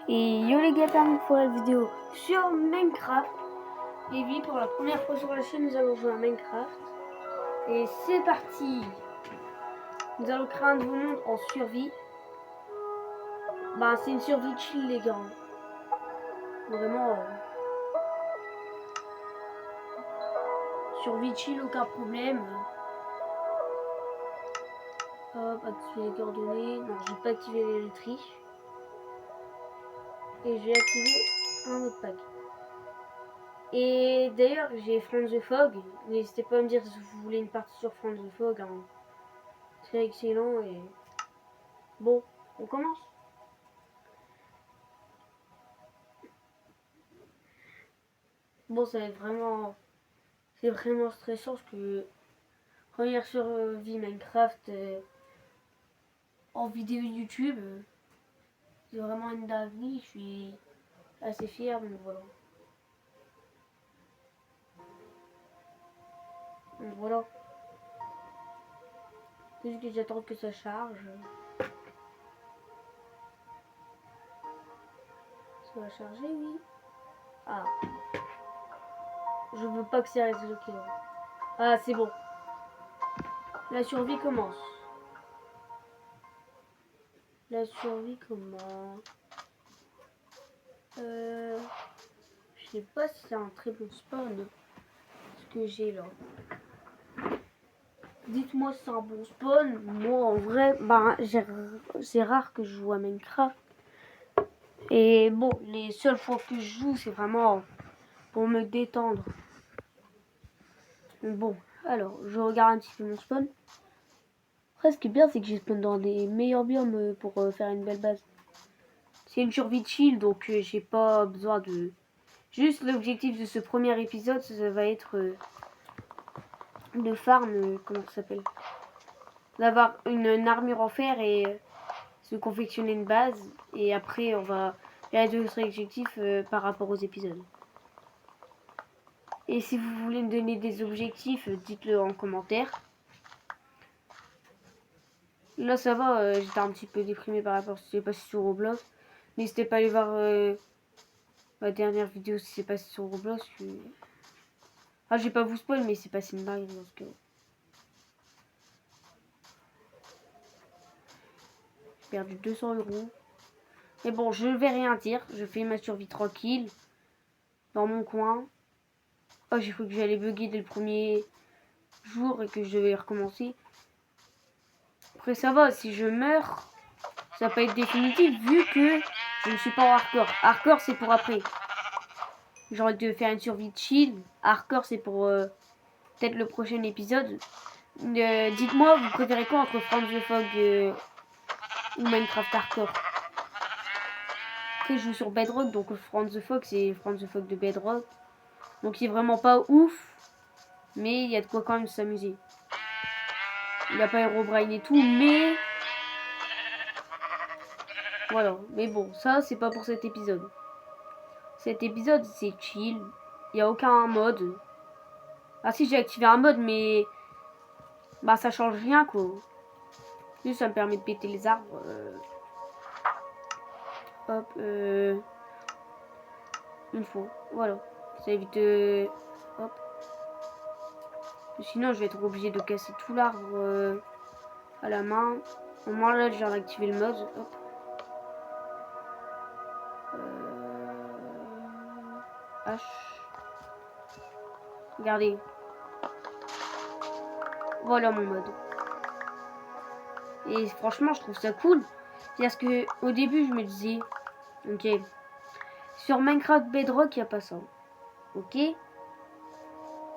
Et yo les gars, bienvenue pour la vidéo sur Minecraft. Et oui, pour la première fois sur la chaîne, nous allons jouer à Minecraft. Et c'est parti. Nous allons créer un nouveau monde en survie. Bah c'est une survie chill les gars. Vraiment. Survie chill, aucun problème. Hop, activer les coordonnées. Non, j'ai pas activé l'électrique. Et j'ai activé un autre pack. Et d'ailleurs, j'ai Franz the Fog. N'hésitez pas à me dire si vous voulez une partie sur Franz the Fog. Hein. Très excellent et... Bon, on commence. Bon, ça va être vraiment... C'est vraiment stressant parce que... Première survie Minecraft en vidéo YouTube. C'est vraiment une dinguerie. Je suis assez fier, donc voilà. Donc voilà. Juste que j'attends que ça charge. Ça va charger, oui. Ah. Je veux pas que ça reste bloqué. Ah, c'est bon. La survie commence. La survie commence. Je sais pas si c'est un très bon spawn. Ce que j'ai là. Dites-moi si c'est un bon spawn. Moi en vrai, bah, c'est rare que je joue à Minecraft. Et bon, les seules fois que je joue, c'est vraiment pour me détendre. Bon, alors, je regarde un petit peu mon spawn. Après, ce qui est bien, c'est que j'ai spawn dans des meilleurs biomes pour faire une belle base. C'est une survie chill, donc j'ai pas besoin de... Juste l'objectif de ce premier épisode, ça va être de farm, comment ça s'appelle, d'avoir une armure en fer et se confectionner une base. Et après, on va faire d'autres objectifs par rapport aux épisodes. Et si vous voulez me donner des objectifs, dites-le en commentaire. Là, ça va, j'étais un petit peu déprimé par rapport à ce qui s'est passé sur Roblox. N'hésitez pas à aller voir ma dernière vidéo si c'est passé sur Roblox. Ah, j'ai pas vous spoil, mais c'est passé une bague dans ce cas. J'ai perdu 200 €. Mais bon, je vais rien dire. Je fais ma survie tranquille. Dans mon coin. Oh, j'ai cru que j'allais bugger dès le premier jour et que je devais recommencer. Après, ça va. Si je meurs, ça va pas être définitif vu que je ne suis pas en hardcore. Hardcore, c'est pour après. J'ai envie de faire une survie chill. Hardcore, c'est pour peut-être le prochain épisode. Dites-moi, vous préférez quoi entre Franz the Fog ou Minecraft Hardcore? Après, je joue sur Bedrock, donc Franz the Fog, c'est Franz the Fog de Bedrock. Donc, il est vraiment pas ouf, mais il y a de quoi quand même s'amuser. Il n'y a pas Herobrine et tout, mais... Voilà, mais bon, ça, c'est pas pour cet épisode. Cet épisode, c'est chill. Il n'y a aucun mode. Ah si, j'ai activé un mode, mais... Bah, ça change rien, quoi. Juste, ça me permet de péter les arbres. Hop, une fois, voilà. Ça évite hop. Sinon, je vais être obligé de casser tout l'arbre à la main. Au moins, là, j'ai réactivé le mode. Hop. H. Regardez. Voilà mon mode. Et franchement, je trouve ça cool. Parce que au début, je me disais, ok, sur Minecraft Bedrock, il n'y a pas ça. Ok.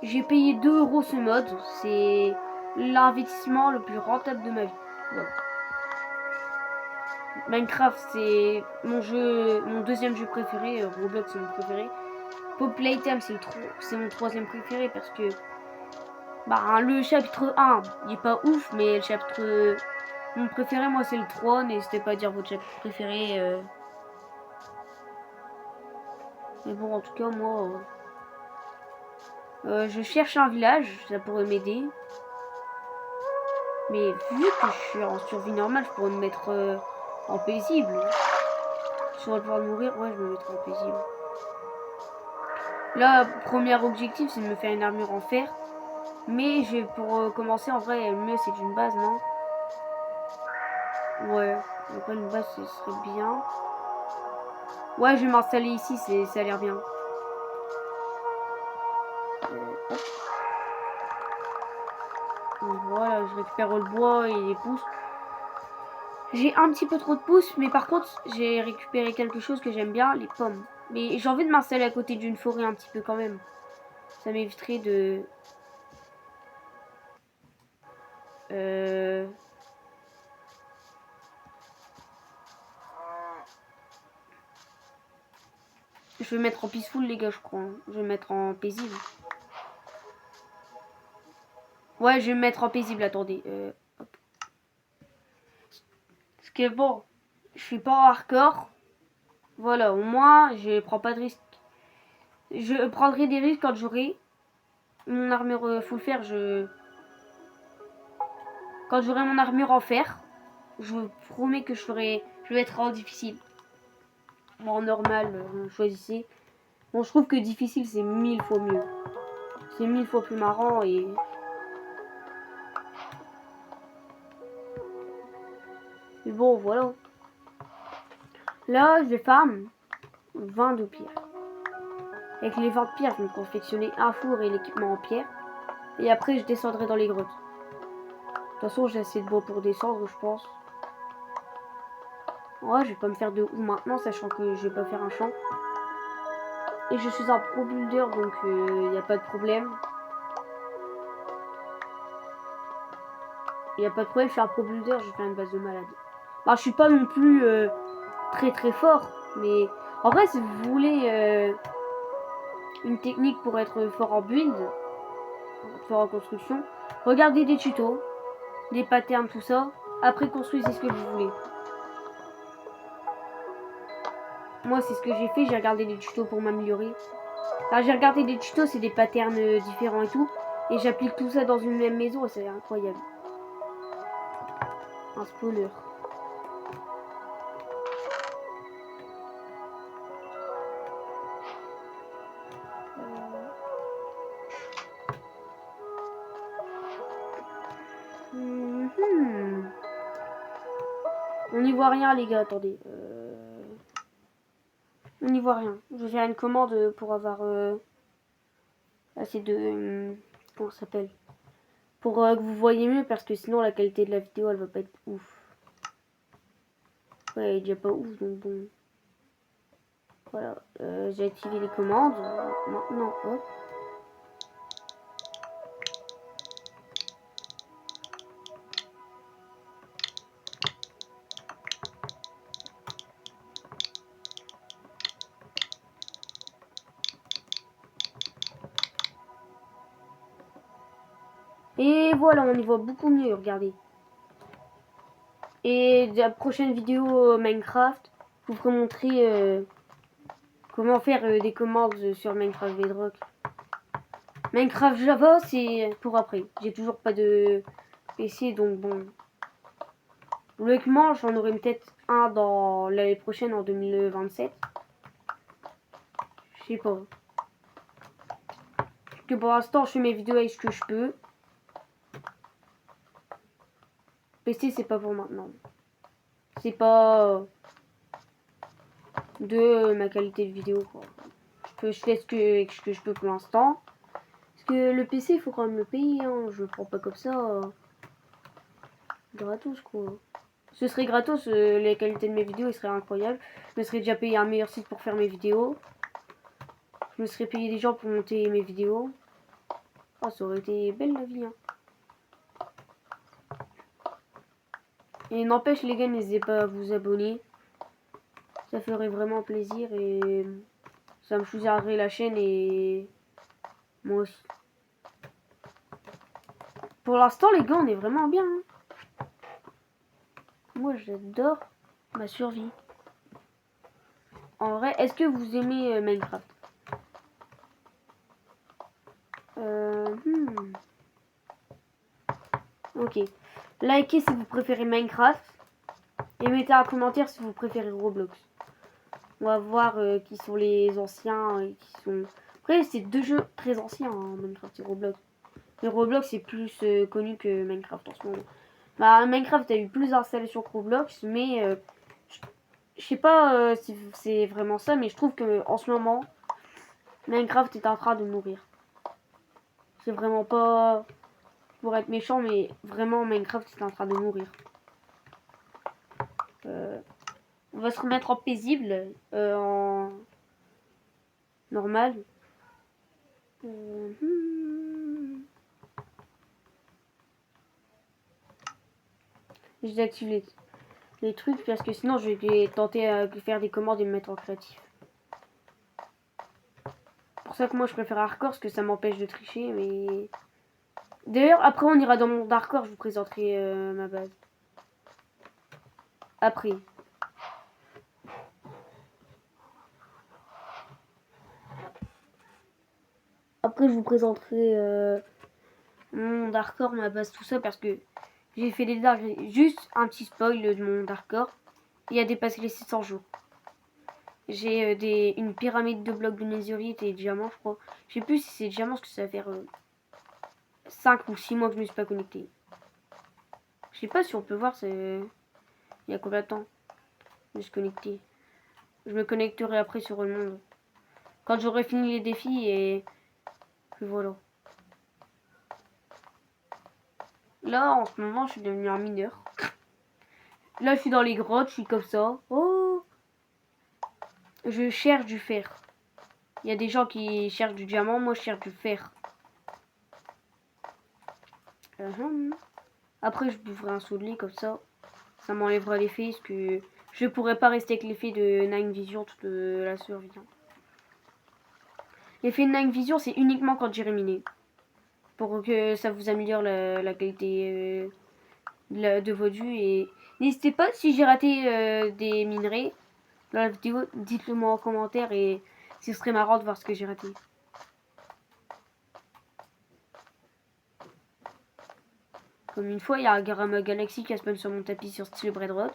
J'ai payé 2 € ce mode. C'est l'investissement le plus rentable de ma vie. Voilà. Minecraft, c'est mon jeu, mon deuxième jeu préféré. Roblox, c'est mon préféré. Pop Playtime, c'est mon troisième préféré parce que bah, le chapitre 1, il est pas ouf, mais le chapitre... Mon préféré, moi, c'est le 3. N'hésitez pas à dire votre chapitre préféré. Mais bon, en tout cas, moi... je cherche un village, ça pourrait m'aider. Mais vu que je suis en survie normale, je pourrais me mettre en paisible. sur le point de mourir, ouais, je me mettrai en paisible. Là, premier objectif, c'est de me faire une armure en fer. Mais pour commencer, en vrai, le mieux, c'est d'une base, non? Ouais, donc une base, ce serait bien. Ouais, je vais m'installer ici, ça a l'air bien. Hop. Voilà, je récupère le bois et les pousses. J'ai un petit peu trop de pousses, mais par contre, j'ai récupéré quelque chose que j'aime bien, les pommes. Mais j'ai envie de m'installer à côté d'une forêt un petit peu quand même. Ça m'éviterait de... Je vais mettre en peaceful, les gars, je crois. Hein. Je vais mettre en paisible. Ouais, je vais me mettre en paisible, attendez. Hop. Ce qui est bon, je suis pas en hardcore. Voilà, au moins, je prends pas de risque. Je prendrai des risques quand j'aurai mon armure full fer. Quand j'aurai mon armure en fer, je vous promets que je vais être en difficile. Bon, en normal, choisissez. Bon, je trouve que difficile, c'est 1000 fois mieux. C'est 1000 fois plus marrant et... Mais bon, voilà. Là, je vais farm 20 de pierre. Avec les 20 de pierre, je vais me confectionner un four et l'équipement en pierre. Et après, je descendrai dans les grottes. De toute façon, j'ai assez de bois pour descendre, je pense. Ouais, je vais pas me faire de ou maintenant, sachant que je vais pas faire un champ. Et je suis un pro builder, donc il n'y a pas de problème. Il n'y a pas de problème, je suis un pro builder, je vais faire une base de malade. Alors, je suis pas non plus très très fort, mais en vrai, si vous voulez une technique pour être fort en build, fort en construction, regardez des tutos, des patterns, tout ça. Après, construisez ce que vous voulez. Moi, c'est ce que j'ai fait, j'ai regardé des tutos pour m'améliorer. Alors, j'ai regardé des tutos, c'est des patterns différents et tout. Et j'applique tout ça dans une même maison et c'est incroyable. Un spawner. On n'y voit rien, les gars, attendez. On n'y voit rien. Je vais faire une commande pour avoir assez de... comment ça s'appelle? Pour que vous voyez mieux, parce que sinon la qualité de la vidéo, elle va pas être ouf. Ouais, elle est déjà pas ouf, donc bon. Voilà, j'ai activé les commandes. Maintenant, hop. Et voilà, on y voit beaucoup mieux, regardez. Et la prochaine vidéo Minecraft, je vous ferai montrer comment faire des commandes sur Minecraft Bedrock. Minecraft Java, c'est pour après. J'ai toujours pas de PC, donc bon. Logiquement, j'en aurai peut-être un dans l'année prochaine, en 2027. Je sais pas. Parce que pour l'instant, je fais mes vidéos avec ce que je peux. PC, c'est pas pour maintenant. C'est pas de ma qualité de vidéo, quoi. Je fais ce que je peux pour l'instant. Parce que le PC, il faut quand même le payer, hein. Je le prends pas comme ça. Gratos, quoi. Ce serait gratos, les qualités de mes vidéos, seraient incroyables. Je me serais déjà payé un meilleur site pour faire mes vidéos. Je me serais payé des gens pour monter mes vidéos. Oh, ça aurait été belle la vie, hein. Et n'empêche, les gars, n'hésitez pas à vous abonner. Ça ferait vraiment plaisir et ça me soutiendrait la chaîne et moi aussi. Pour l'instant, les gars, on est vraiment bien. Hein. Moi, j'adore ma survie. En vrai, est-ce que vous aimez Minecraft? Ok. Likez si vous préférez Minecraft. Et mettez un commentaire si vous préférez Roblox. On va voir qui sont les anciens et qui sont... Après, c'est deux jeux très anciens, hein, Minecraft et Roblox. Mais Roblox, c'est plus connu que Minecraft en ce moment. Bah, Minecraft a eu plus d'installations que Roblox, mais je sais pas si c'est vraiment ça, mais je trouve que en ce moment, Minecraft est en train de mourir. C'est vraiment pas pour être méchant, mais vraiment Minecraft est en train de mourir. On va se remettre en paisible, en normal. Je désactive les trucs parce que sinon je vais tenter de faire des commandes et me mettre en créatif. C'est pour ça que moi je préfère hardcore parce que ça m'empêche de tricher. Mais d'ailleurs après on ira dans mon hardcore, je vous présenterai ma base. Après. Après je vous présenterai mon hardcore, ma base, tout ça parce que j'ai fait des dingueries. Juste un petit spoil de mon hardcore. Il a dépassé les 600 jours. J'ai une pyramide de blocs de netherite et diamants, je crois. Je sais plus si c'est diamants, parce que ça va faire 5 ou 6 mois que je me suis pas connecté. Je sais pas si on peut voir, c'est... Il y a combien de temps de se connecter. Je me connecterai après sur le monde. Quand j'aurai fini les défis et voilà. Là, en ce moment, je suis devenu un mineur. Là, je suis dans les grottes, je suis comme ça. Oh! Je cherche du fer. Il y a des gens qui cherchent du diamant, moi je cherche du fer. Après, je boufferai un saut de lit comme ça. Ça m'enlèvera l'effet, parce que je pourrais pas rester avec l'effet de Night Vision toute la survie. L'effet de Night Vision, c'est uniquement quand j'irai miner. Pour que ça vous améliore la qualité de votre vue. Et n'hésitez pas, si j'ai raté des minerais dans la vidéo, dites-le moi en commentaire et ce serait marrant de voir ce que j'ai raté. Comme une fois, il y a un Garama Galaxy qui a spawn sur mon tapis sur style Braidrot.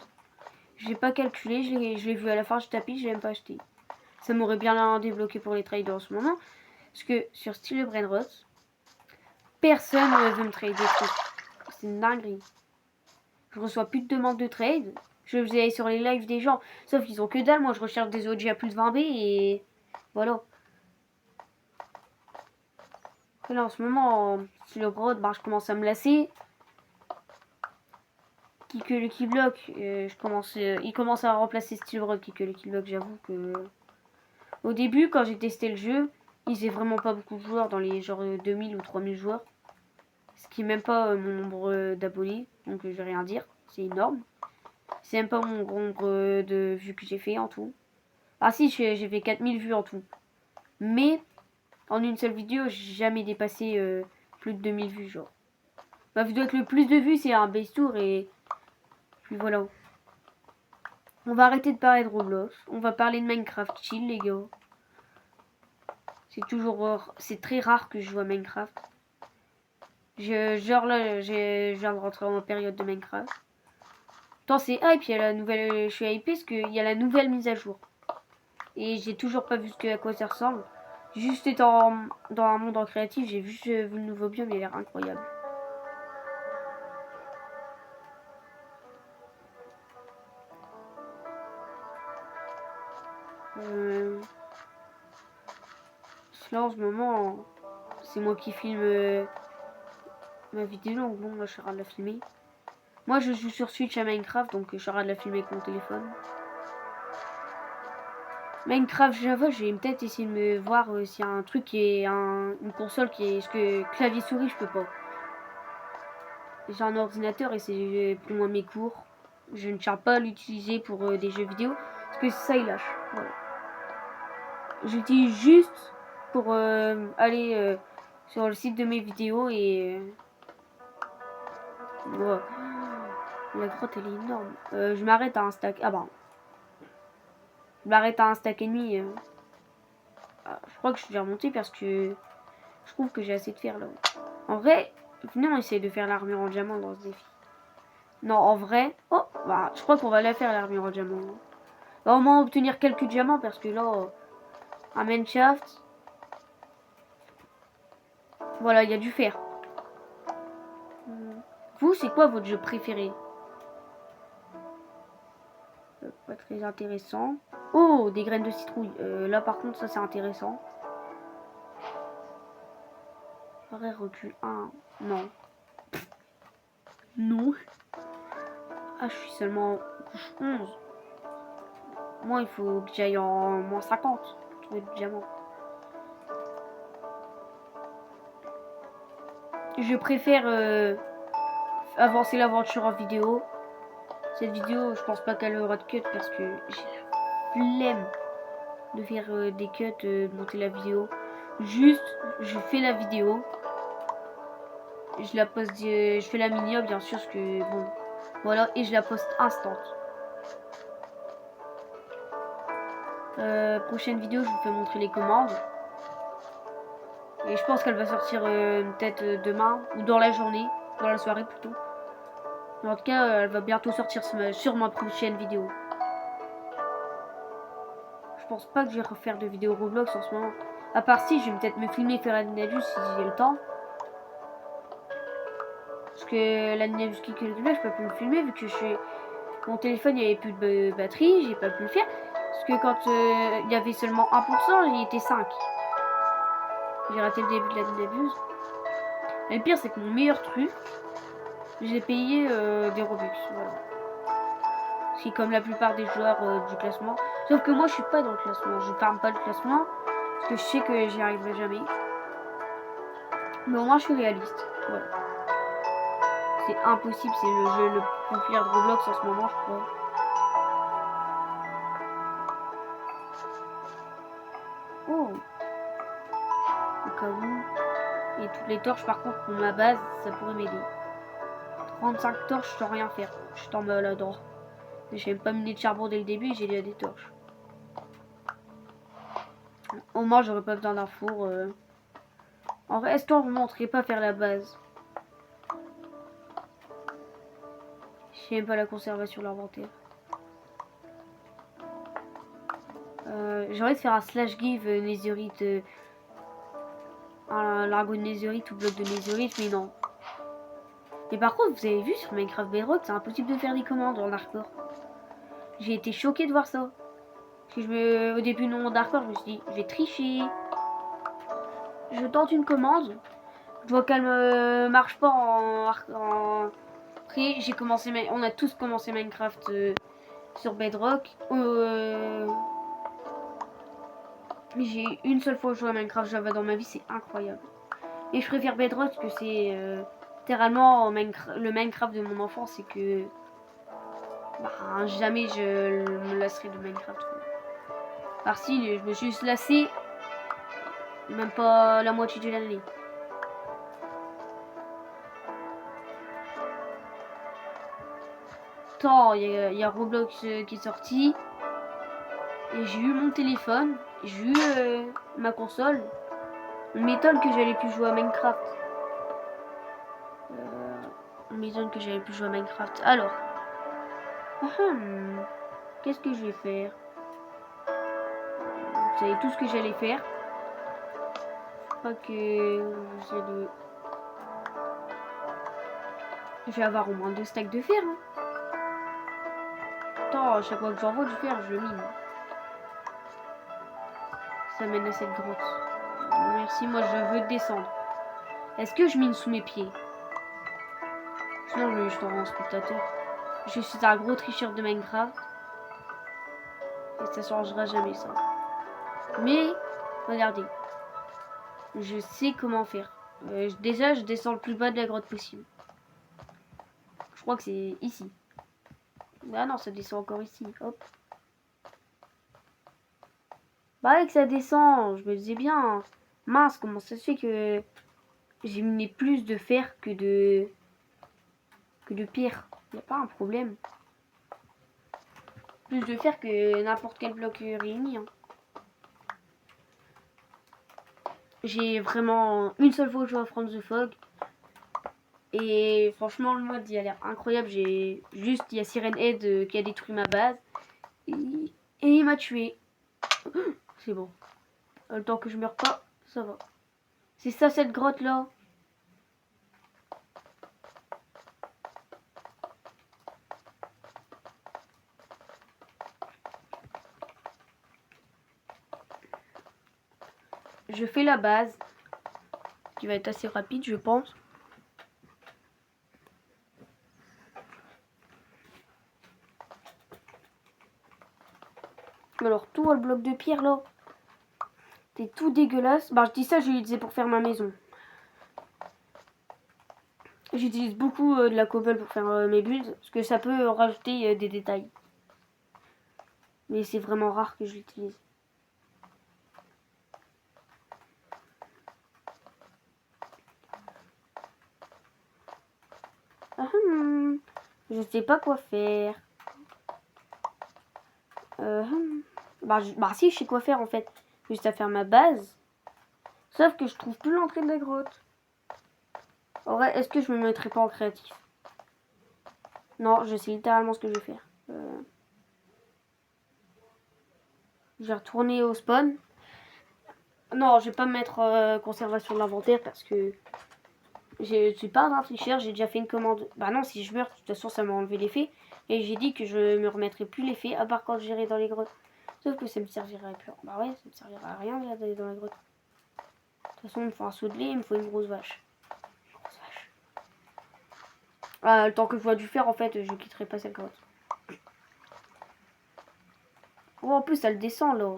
J'ai pas calculé, je l'ai vu à la fin du tapis, je l'ai même pas acheté. Ça m'aurait bien débloqué pour les trades en ce moment. Parce que sur style Braidrot, personne ne veut me trader. C'est une dinguerie. Je reçois plus de demandes de trade. Je faisais sur les lives des gens. Sauf qu'ils ont que dalle. Moi, je recherche des OG à plus de 20 B et voilà. Et là, en ce moment, style Braidrot, bah, je commence à me lasser. Qui le keyblock, il commence à remplacer style Braidrot qui le keyblock. J'avoue que au début, quand j'ai testé le jeu, il faisait vraiment pas beaucoup de joueurs dans les genre 2000 ou 3000 joueurs. Ce qui est même pas mon nombre d'abonnés, donc je vais rien dire, c'est énorme. C'est même pas mon nombre de vues que j'ai fait en tout. Ah si, j'ai fait 4000 vues en tout. Mais en une seule vidéo, j'ai jamais dépassé plus de 2000 vues genre. Ma vidéo avec le plus de vues, c'est un base tour et puis voilà. On va arrêter de parler de Roblox, on va parler de Minecraft chill les gars. C'est très rare que je joue à Minecraft. Genre là, je viens de rentrer en période de Minecraft. Tant c'est hype, il y a la nouvelle. Je suis hypé parce qu'il y a la nouvelle mise à jour. Et j'ai toujours pas vu à quoi ça ressemble. Juste étant dans un monde en créatif, j'ai vu le nouveau biome, il a l'air incroyable. Là en ce moment, c'est moi qui filme ma vidéo, donc bon, moi je suis en train de la filmer. Moi je joue sur Switch à Minecraft, donc je suis en train de la filmer avec mon téléphone. Minecraft Java, je vais peut-être essayer de me voir s'il y a un truc qui est une console qui est... Parce que clavier souris, je peux pas. J'ai un ordinateur et c'est pour moi mes cours. Je ne tiens pas à l'utiliser pour des jeux vidéo parce que ça il lâche. Voilà. J'utilise juste pour aller sur le site de mes vidéos et voilà. La grotte elle est énorme. Je m'arrête à un stack. Ah bah. Je m'arrête à un stack et demi. Je crois que je suis déjà remonté parce que je trouve que j'ai assez de fer là. En vrai, venez on essaye de faire l'armure en diamant dans ce défi. Non, en vrai, oh, bah, je crois qu'on va la faire l'armure en diamant. On va au moins obtenir quelques diamants parce que là, un mineshaft. Voilà, il y a du fer. Vous, c'est quoi votre jeu préféré? Pas très intéressant. Oh, des graines de citrouille. Là, par contre, ça, c'est intéressant. Arrêt, recul 1. Non. Non. Ah, je suis seulement couche 11. Moi, il faut que j'aille en moins 50 pour trouver du diamant. Je préfère avancer l'aventure en vidéo. Cette vidéo, je pense pas qu'elle aura de cut parce que j'ai la flemme de faire des cuts, de monter la vidéo. Juste, je fais la vidéo. Je la poste, je fais la mini bien sûr, parce que bon, voilà, et je la poste instant. Prochaine vidéo, je vous fais montrer les commandes. Et je pense qu'elle va sortir peut-être demain ou dans la journée, dans la soirée plutôt. Mais en tout cas, elle va bientôt sortir sur ma prochaine vidéo. Je pense pas que je vais refaire de vidéos Roblox en ce moment. À part si, je vais peut-être me filmer faire la Ninjavis si j'ai le temps. Parce que la Ninjavis qui calcule, je peux plus le filmer vu que mon téléphone il n'y avait plus de batterie, j'ai pas pu le faire. Parce que quand il y avait seulement 1%, j'y étais 5. J'ai raté le début de la Ninjavis. Et le pire, c'est que mon meilleur truc, j'ai payé des Robux. Voilà. C'est comme la plupart des joueurs du classement. Sauf que moi, je suis pas dans le classement. Je farme pas le classement. Parce que je sais que j'y arriverai jamais. Mais au moins, je suis réaliste. Voilà. C'est impossible. C'est le jeu le plus populaire de Roblox en ce moment, je crois. Oh. Au cas où. Et toutes les torches, par contre, pour ma base, ça pourrait m'aider. 35 torches sans rien faire. Je tombe là-dedans. J'ai même pas miné de charbon dès le début, j'ai déjà des torches. Au moins, j'aurais pas besoin d'un four. En vrai, est-ce qu'on ne montrerait pas faire la base? Je sais même pas la conservation de l'inventaire. J'ai envie de faire un slash give netherite. Un largo de netherite ou bloc de netherite, mais non. Mais par contre, vous avez vu sur Minecraft Bedrock, c'est impossible de faire des commandes en hardcore. J'ai été choquée de voir ça. Parce que au début de mon hardcore, je me suis dit, je vais tricher. Je tente une commande. Je vois qu'elle ne marche pas Après, j'ai commencé, on a tous commencé Minecraft sur Bedrock. J'ai une seule fois joué à Minecraft Java dans ma vie, c'est incroyable. Et je préfère Bedrock parce que c'est littéralement le Minecraft de mon enfance, c'est que jamais je me lasserai de Minecraft. Par si, je me suis juste lassé, même pas la moitié de l'année. Tant, il y a Roblox qui est sorti. Et j'ai eu mon téléphone, j'ai eu ma console. On m'étonne que j'allais plus jouer à Minecraft. On m'étonne que j'allais plus jouer à Minecraft. Alors, qu'est-ce que je vais faire? Vous savez tout ce que j'allais faire. Pas que j'essaie de... Je vais avoir au moins 2 stacks de fer. Hein. Attends, à chaque fois que j'envoie du fer, je le mine. Ça mène à cette grotte. Merci, moi je veux descendre. Est-ce que je mine sous mes pieds? Sinon, je t'en rends spectateur. Je suis un gros tricheur de Minecraft. Et ça changera jamais ça. Mais, regardez. Je sais comment faire. Déjà, je descends le plus bas de la grotte possible. Je crois que c'est ici. Ah non, ça descend encore ici. Hop. Bah ouais que ça descend. Je me disais bien. Mince, comment ça se fait que j'ai miné plus de fer que de pierre. Il n'y a pas un problème. Plus de fer que n'importe quel bloc réuni. Hein. J'ai vraiment une seule fois joué à From the Fog. Et franchement, le mode il a l'air incroyable. Il y a Siren Head qui a détruit ma base. Et il m'a tué. C'est bon. Le temps que je meurs pas, ça va. C'est ça cette grotte là. Je fais la base. Qui va être assez rapide je pense. Alors tout le bloc de pierre là. C'est tout dégueulasse. Bah je dis ça, je l'utilisais pour faire ma maison. J'utilise beaucoup de la cobble pour faire mes builds. Parce que ça peut rajouter des détails. Mais c'est vraiment rare que je l'utilise. Je sais pas quoi faire. Bah si, je sais quoi faire en fait. Juste à faire ma base. Sauf que je trouve plus l'entrée de la grotte. En vrai, est-ce que je me mettrai pas en créatif? Non, je sais littéralement ce que je vais faire. Je vais retourner au spawn. Non, je vais pas me mettre conservation de l'inventaire parce que je suis pas un tricheur, j'ai déjà fait une commande. Bah non, si je meurs, de toute façon, ça m'a enlevé l'effet. Et j'ai dit que je me remettrai plus l'effet, à part quand j'irai dans les grottes. Sauf que ça me servirait plus. Bah ouais, ça me servirait à rien d'aller dans la grotte. De toute façon, il me faut un seau de lait, il me faut une grosse vache. Le temps que je vois du fer, en fait, je quitterai pas cette grotte. Oh, en plus, elle descend là.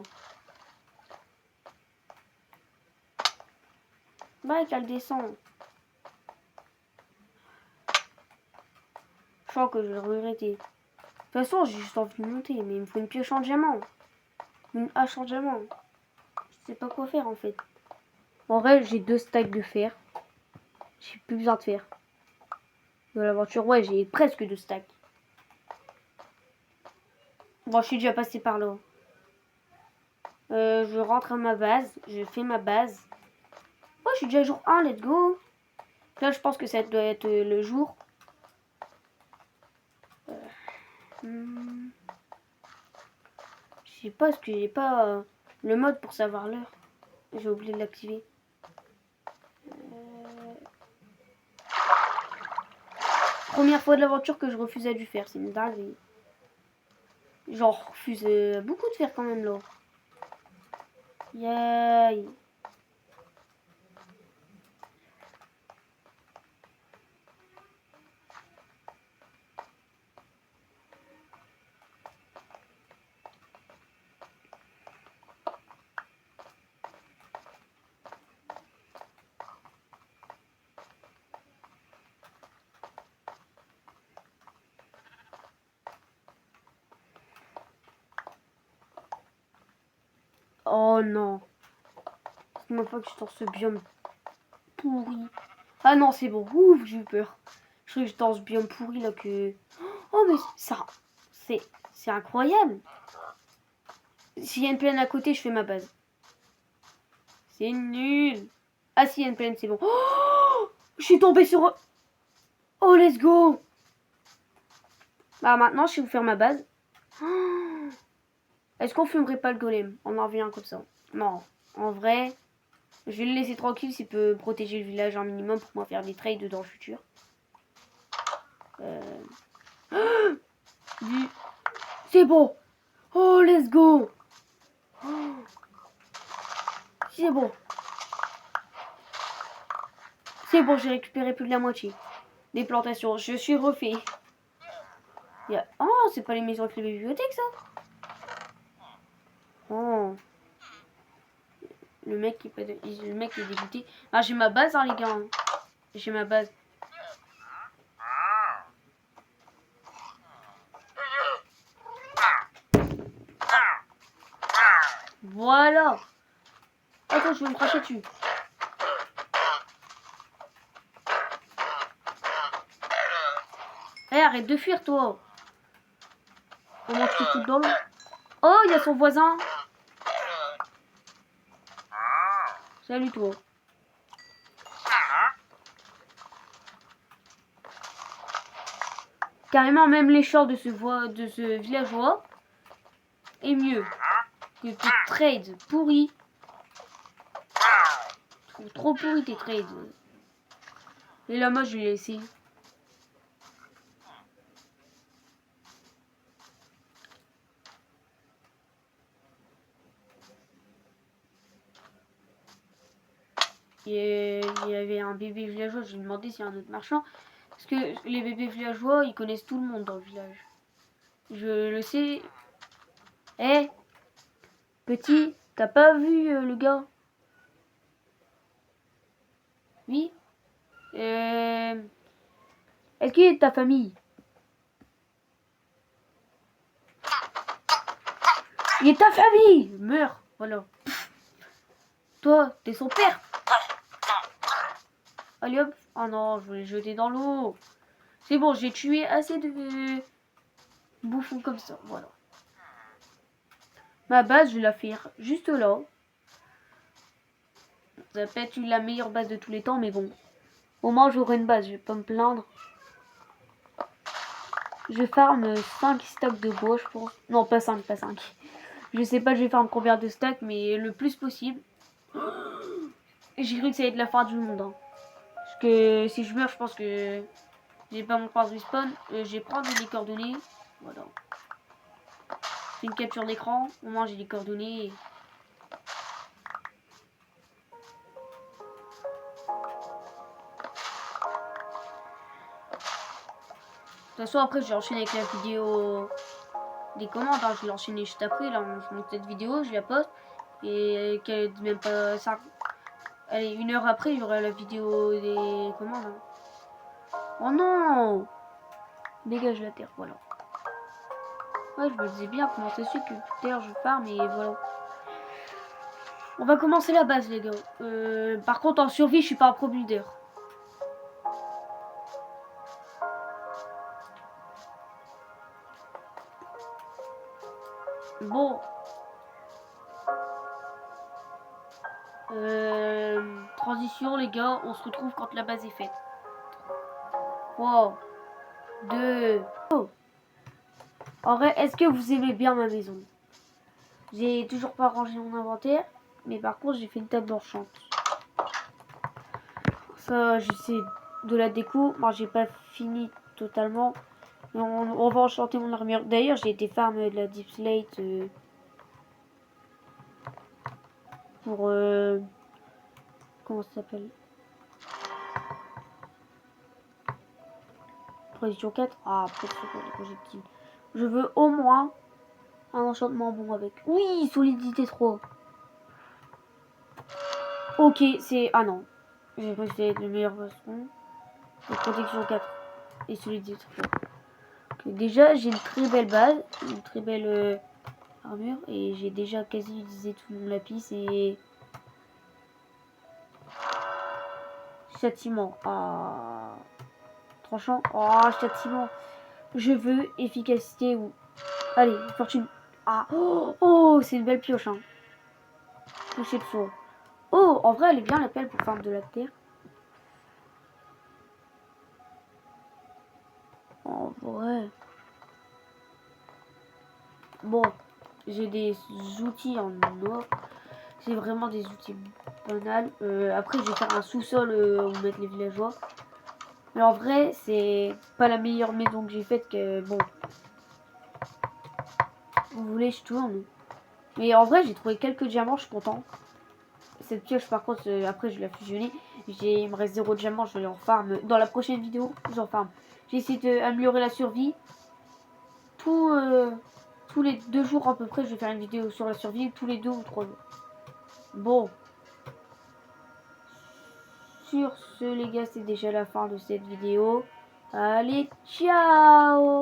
Bah, qu'elle descend. Je sens que je vais le regretter. De toute façon, j'ai juste envie de monter, mais il me faut une pioche en diamant. Une hache en diamant. Je sais pas quoi faire en fait. En vrai, j'ai 2 stacks de fer. J'ai plus besoin de fer. De l'aventure, ouais, j'ai presque 2 stacks. Bon, je suis déjà passé par là. Je rentre à ma base. Je fais ma base. Oh, je suis déjà jour 1, let's go. Là, je pense que ça doit être le jour. Je sais pas, est-ce que j'ai pas le mode pour savoir l'heure. J'ai oublié de l'activer. Première fois de l'aventure que je refusais du fer, c'est une dinguerie. J'en refuse beaucoup de fer quand même là. Yay. Oh non. C'est ma fois que je suis dans ce biome pourri. Ah non, c'est bon. Ouf, j'ai eu peur. Je croyais que j'étais dans ce biome pourri là que... Oh mais ça... C'est incroyable. S'il y a une plaine à côté, je fais ma base. C'est nul. Ah si, il y a une plaine, c'est bon. Oh, je suis tombée sur... Oh, let's go. Bah maintenant, je vais vous faire ma base. Oh. Est-ce qu'on fumerait pas le golem? On en revient comme ça. Non. En vrai, je vais le laisser tranquille s'il peut protéger le village un minimum pour moi faire des trades dans le futur. C'est bon. Oh, let's go. Oh. C'est bon. C'est bon, j'ai récupéré plus de la moitié. Des plantations. Je suis refait. Oh, c'est pas les maisons avec les bibliothèques, ça? Oh. Le mec est dégoûté. Ah, j'ai ma base, hein, les gars. J'ai ma base. Voilà. Attends, je vais me cracher dessus. Eh, arrête de fuir, toi. Comment tu te fous dans l'eau? Oh, il y a son voisin. Salut, toi. Carrément, même les chants de ce villageois, est mieux que tes trades pourris. Je trouve trop pourri tes trades. Et là, moi, je vais laisser. Il y avait un bébé villageois, je lui ai demandé s'il y a un autre marchand. Parce que les bébés villageois, ils connaissent tout le monde dans le village. Je le sais. Eh, petit, t'as pas vu le gars? Oui. Est-ce qu'il est de ta famille? Il est de ta famille! Meurs, voilà. Toi, t'es son père. Allez hop. Oh non, je voulais le jeter dans l'eau. C'est bon, j'ai tué assez de bouffons comme ça, voilà. Ma base, je vais la faire juste là. Ça va peut-être la meilleure base de tous les temps, mais bon. Au moins, j'aurai une base, je vais pas me plaindre. Je farm 5 stacks de bois, je pense. Non, pas 5, pas 5. Je sais pas, je vais farm combien de stacks, mais le plus possible. J'ai cru que ça allait être la fin du monde. Hein. Parce que si je meurs, je pense que j'ai pas mon point de respawn. Je vais prendre les coordonnées. Voilà. C'est une capture d'écran. Au moins, j'ai les coordonnées. De toute façon, après, je vais enchaîner avec la vidéo des commandes. Hein. Je vais l'enchaîner juste après. Là, je monte cette vidéo, je la poste. Et qu'elle même pas 5. Allez, 1 heure après, il y aura la vidéo des commandes. Hein. Oh non! Dégage la terre, voilà. Ouais, je me disais bien comment ça se fait que terre je farm et voilà. On va commencer la base, les gars. Par contre, en survie, je suis pas un pro builder. Bon. Transition, les gars. On se retrouve quand la base est faite. 3, 2... Oh. En vrai, est-ce que vous aimez bien ma maison? J'ai toujours pas rangé mon inventaire. Mais par contre, j'ai fait une table d'enchant. Ça, j'essaie de la déco. Moi, j'ai pas fini totalement. On va enchanter mon armure. D'ailleurs, j'ai été farm de la Deep Slate pour... comment ça s'appelle? Position 4. Ah, position 4 de projectile. Je veux au moins un enchantement bon avec. Oui, solidité 3. Ok, c'est... Ah non. J'ai cru que c'était le meilleur façon. De protection 4 et solidité 3. Okay, déjà, j'ai une très belle base. Une très belle armure. Et j'ai déjà quasi utilisé tout mon lapis et... Châtiment. Ah... Tranchant. Oh, châtiment. Je veux efficacité ou... Allez, fortune. Ah. Oh, oh, c'est une belle pioche. Hein. Toucher de sourd. Oh, en vrai, elle est bien la pelle pour farm de la terre. En vrai. Bon, j'ai des outils en or. C'est vraiment des outils banals. Après, je vais faire un sous-sol où mettre les villageois. Mais en vrai, c'est pas la meilleure maison que j'ai faite. Que bon, vous voulez, je tourne. Mais en vrai, j'ai trouvé quelques diamants, je suis content. Cette pioche, par contre, après, je l'ai fusionnée. Il me reste 0 diamants, je vais en farm. Dans la prochaine vidéo, j'en farm. J'ai essayé d'améliorer la survie. Tous les 2 jours à peu près, je vais faire une vidéo sur la survie. Tous les 2 ou 3 jours. Bon. Sur ce, les gars, c'est déjà la fin de cette vidéo. Allez, ciao!